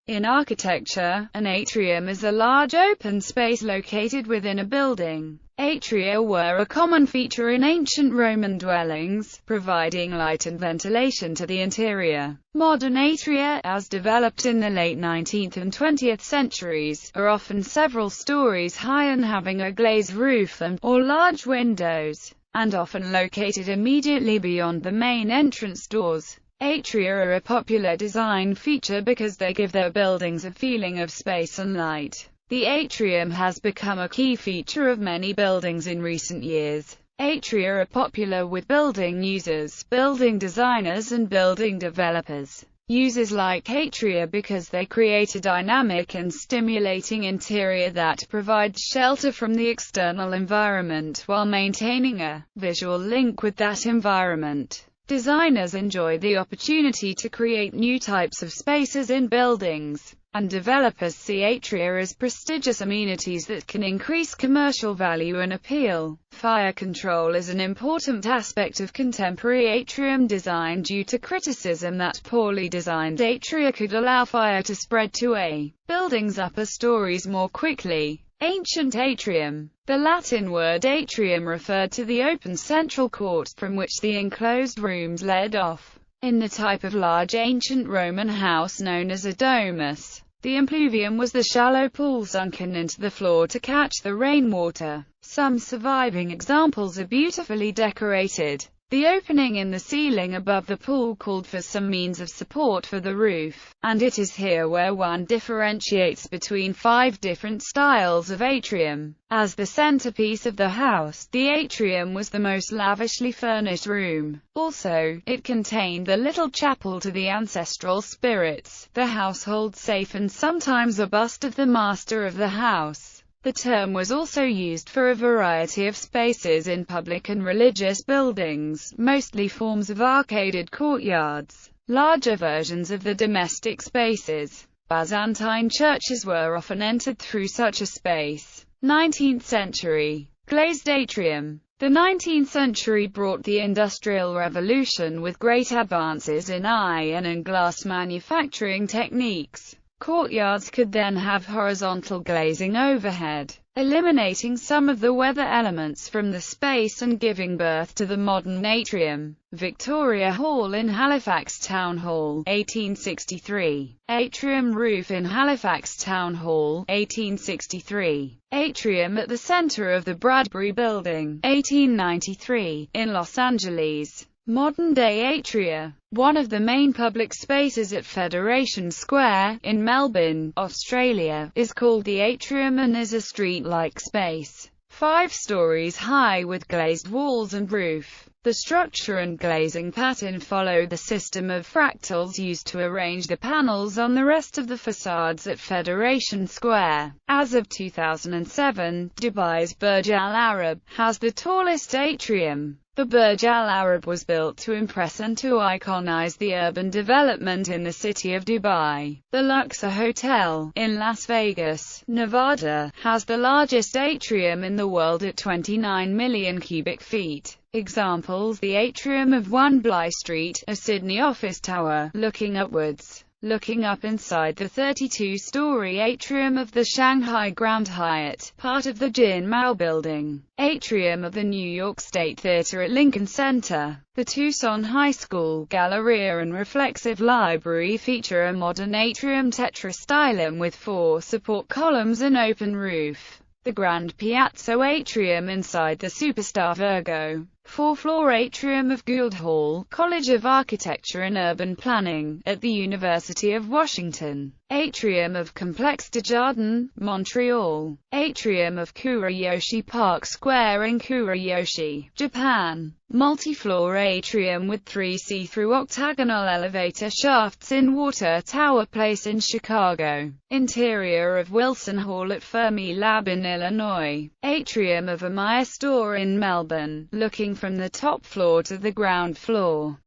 In architecture, an atrium is a large open space located within a building. Atria were a common feature in ancient Roman dwellings, providing light and ventilation to the interior. Modern atria, as developed in the late 19th and 20th centuries, are often several stories high and having a glazed roof or large windows, and often located immediately beyond the main entrance doors. Atria are a popular design feature because they give their buildings a feeling of space and light. The atrium has become a key feature of many buildings in recent years. Atria are popular with building users, building designers and building developers. Users like atria because they create a dynamic and stimulating interior that provides shelter from the external environment while maintaining a visual link with that environment. Designers enjoy the opportunity to create new types of spaces in buildings, and developers see atria as prestigious amenities that can increase commercial value and appeal. Fire control is an important aspect of contemporary atrium design due to criticism that poorly designed atria could allow fire to spread to a building's upper stories more quickly. Ancient atrium. The Latin word atrium referred to the open central court, from which the enclosed rooms led off. In the type of large ancient Roman house known as a domus, the impluvium was the shallow pool sunken into the floor to catch the rainwater. Some surviving examples are beautifully decorated. The opening in the ceiling above the pool called for some means of support for the roof, and it is here where one differentiates between 5 different styles of atrium. As the centerpiece of the house, the atrium was the most lavishly furnished room. Also, it contained the little chapel to the ancestral spirits, the household safe and sometimes a bust of the master of the house. The term was also used for a variety of spaces in public and religious buildings, mostly forms of arcaded courtyards, larger versions of the domestic spaces. Byzantine churches were often entered through such a space. 19th century. Glazed atrium. The 19th century brought the Industrial Revolution with great advances in iron and glass manufacturing techniques. Courtyards could then have horizontal glazing overhead, eliminating some of the weather elements from the space and giving birth to the modern atrium. Victoria Hall in Halifax Town Hall, 1863. Atrium roof in Halifax Town Hall, 1863. Atrium at the center of the Bradbury Building, 1893, in Los Angeles. Modern-day atria. One of the main public spaces at Federation Square, in Melbourne, Australia, is called the Atrium and is a street-like space, 5 stories high with glazed walls and roof. The structure and glazing pattern follow the system of fractals used to arrange the panels on the rest of the facades at Federation Square. As of 2007, Dubai's Burj Al Arab has the tallest atrium. The Burj Al Arab was built to impress and to iconize the urban development in the city of Dubai. The Luxor Hotel, in Las Vegas, Nevada, has the largest atrium in the world at 29 million cubic feet. Examples: the atrium of 1 Bligh Street, a Sydney office tower, looking upwards. Looking up inside the 32-story atrium of the Shanghai Grand Hyatt, part of the Jin Mao Building. Atrium of the New York State Theater at Lincoln Center. The Tucson High School Galleria and Reflexive Library feature a modern atrium tetrastylum with 4 support columns and open roof. The Grand Piazza Atrium inside the Superstar Virgo, 4-floor atrium of Guildhall College of Architecture and Urban Planning, at the University of Washington. Atrium of Complexe de Jardin, Montreal. Atrium of Kurayoshi Park Square in Kurayoshi, Japan. Multi-floor atrium with 3 see-through octagonal elevator shafts in Water Tower Place in Chicago. Interior of Wilson Hall at Fermi Lab in Illinois. Atrium of a Maya store in Melbourne, looking from the top floor to the ground floor.